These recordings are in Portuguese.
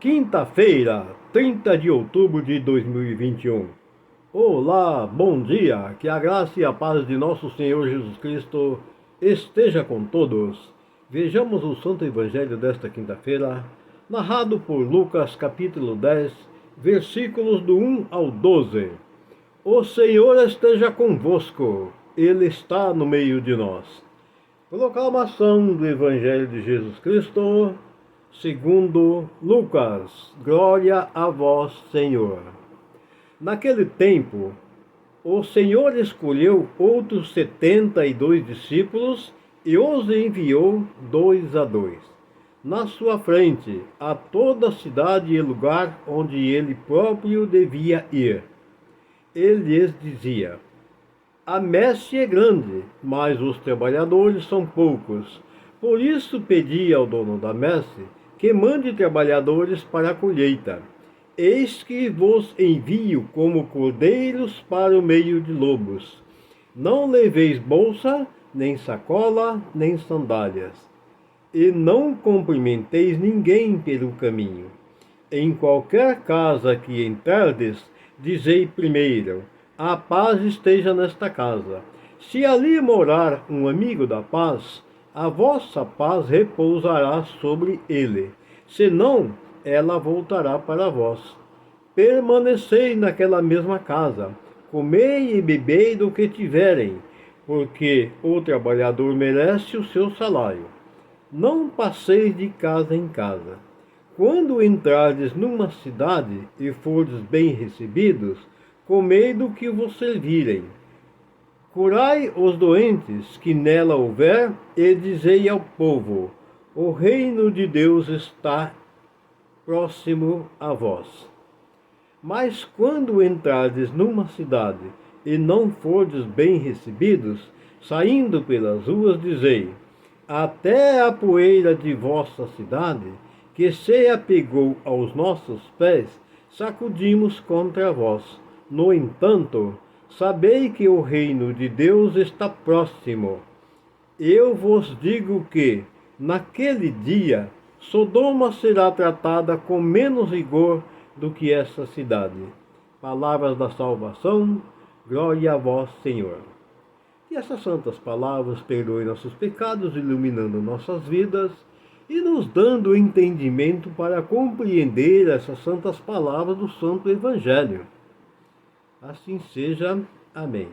Quinta-feira, 30 de outubro de 2021. Olá, bom dia, que a graça e a paz de nosso Senhor Jesus Cristo esteja com todos. Vejamos o Santo Evangelho desta quinta-feira, narrado por Lucas capítulo 10, versículos do 1 ao 12. O Senhor esteja convosco, Ele está no meio de nós. Proclamação do Evangelho de Jesus Cristo segundo Lucas. Glória a vós, Senhor. Naquele tempo, o Senhor escolheu outros 72 discípulos e os enviou 2 a 2, na sua frente, a toda cidade e lugar onde ele próprio devia ir. Ele lhes dizia: a messe é grande, mas os trabalhadores são poucos. Por isso pedi ao dono da messe que mande trabalhadores para a colheita. Eis que vos envio como cordeiros para o meio de lobos. Não leveis bolsa, nem sacola, nem sandálias. E não cumprimenteis ninguém pelo caminho. Em qualquer casa que entrardes, dizei primeiro: a paz esteja nesta casa. Se ali morar um amigo da paz, a vossa paz repousará sobre ele, senão ela voltará para vós. Permanecei naquela mesma casa, comei e bebei do que tiverem, porque o trabalhador merece o seu salário. Não passeis de casa em casa. Quando entrardes numa cidade e fordes bem recebidos, comei do que vos servirem. Curai os doentes que nela houver, e dizei ao povo: o reino de Deus está próximo a vós. Mas quando entrardes numa cidade e não fordes bem recebidos, saindo pelas ruas, dizei: até a poeira de vossa cidade, que se apegou aos nossos pés, sacudimos contra vós. No entanto, sabei que o reino de Deus está próximo. Eu vos digo que, naquele dia, Sodoma será tratada com menos rigor do que essa cidade. Palavras da salvação, glória a vós, Senhor. Que essas santas palavras perdoem nossos pecados, iluminando nossas vidas e nos dando entendimento para compreender essas santas palavras do Santo Evangelho. Assim seja. Amém.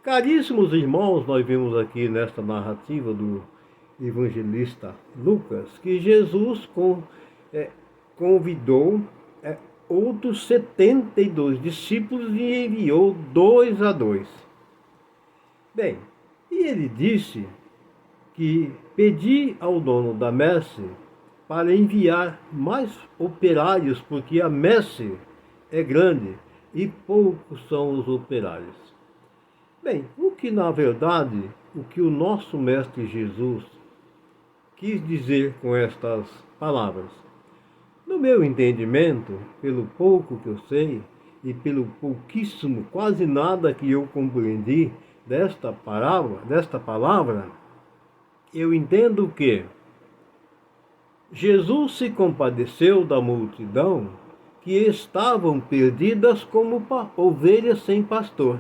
Caríssimos irmãos, nós vemos aqui nesta narrativa do evangelista Lucas que Jesus convidou outros 72 discípulos e enviou 2 a 2. Bem, e ele disse que pedi ao dono da messe para enviar mais operários, porque a messe é grande e poucos são os operários. Bem, o que o nosso Mestre Jesus quis dizer com estas palavras? No meu entendimento, pelo pouco que eu sei e pelo pouquíssimo, quase nada que eu compreendi desta palavra, eu entendo que Jesus se compadeceu da multidão que estavam perdidas como ovelhas sem pastor.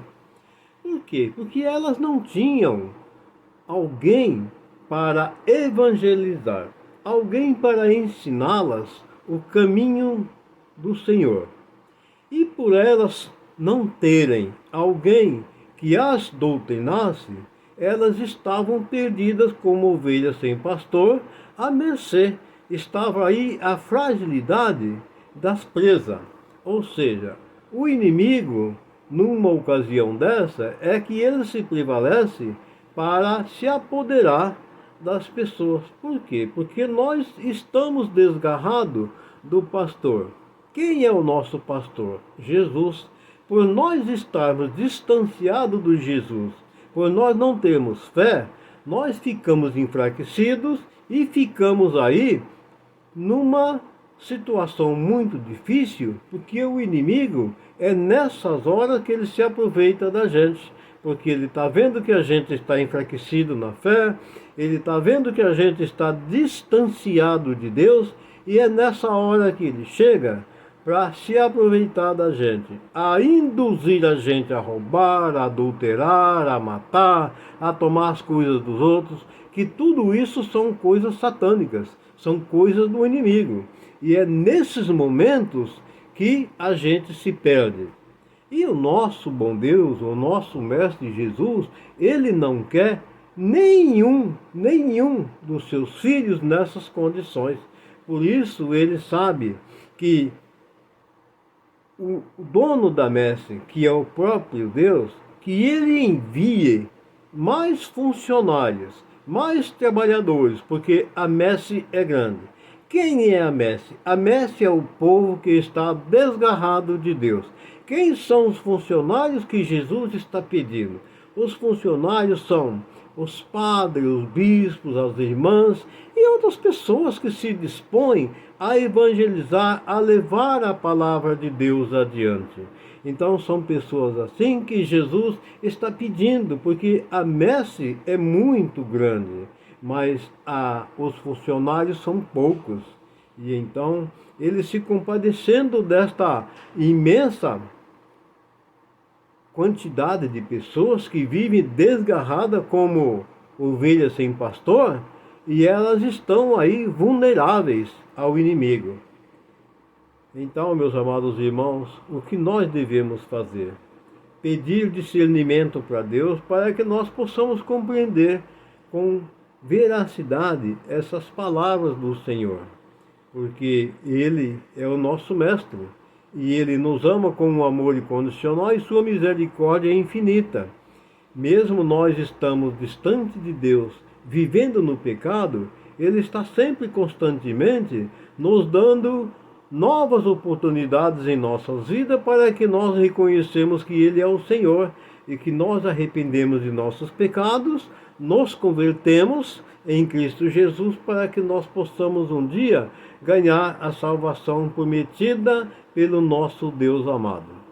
Por quê? Porque elas não tinham alguém para evangelizar, alguém para ensiná-las o caminho do Senhor. E por elas não terem alguém que as doutrinasse, elas estavam perdidas como ovelhas sem pastor, à mercê. Estava aí a fragilidade das presas. Ou seja, o inimigo, numa ocasião dessa, é que ele se prevalece para se apoderar das pessoas. Por quê? Porque nós estamos desgarrados do pastor. Quem é o nosso pastor? Jesus. Por nós estarmos distanciados de Jesus, por nós não termos fé, nós ficamos enfraquecidos e ficamos aí numa situação muito difícil, porque o inimigo é nessas horas que ele se aproveita da gente, porque ele está vendo que a gente está enfraquecido na fé, ele está vendo que a gente está distanciado de Deus, E é nessa hora que ele chega para se aproveitar da gente, a induzir a gente a roubar, a adulterar, a matar, a tomar as coisas dos outros, que tudo isso são coisas satânicas, são coisas do inimigo. E é nesses momentos que a gente se perde. E o nosso bom Deus, o nosso Mestre Jesus, ele não quer nenhum dos seus filhos nessas condições. Por isso ele sabe que o dono da messe, que é o próprio Deus, que ele envie mais funcionários, mais trabalhadores, porque a messe é grande. Quem é a messe? A messe é o povo que está desgarrado de Deus. Quem são os funcionários que Jesus está pedindo? Os funcionários são os padres, os bispos, as irmãs e outras pessoas que se dispõem a evangelizar, a levar a palavra de Deus adiante. Então são pessoas assim que Jesus está pedindo, porque a messe é muito grande, mas os funcionários são poucos. E então ele se compadecendo desta imensa quantidade de pessoas que vivem desgarradas como ovelhas sem pastor, e elas estão aí vulneráveis ao inimigo. Então, meus amados irmãos, o que nós devemos fazer? Pedir discernimento para Deus para que nós possamos compreender com veracidade essas palavras do Senhor, porque Ele é o nosso Mestre. E Ele nos ama com um amor incondicional e sua misericórdia é infinita. Mesmo nós estamos distantes de Deus, vivendo no pecado, Ele está sempre constantemente nos dando novas oportunidades em nossas vidas para que nós reconhecemos que Ele é o Senhor e que nós arrependemos de nossos pecados, nos convertemos em Cristo Jesus para que nós possamos um dia ganhar a salvação prometida pelo nosso Deus amado.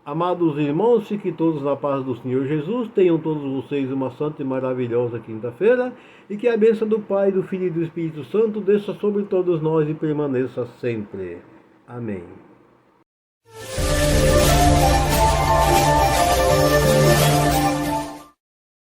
Amados irmãos, fiquem todos na paz do Senhor Jesus, tenham todos vocês uma santa e maravilhosa quinta-feira, e que a bênção do Pai, do Filho e do Espírito Santo desça sobre todos nós e permaneça sempre. Amém.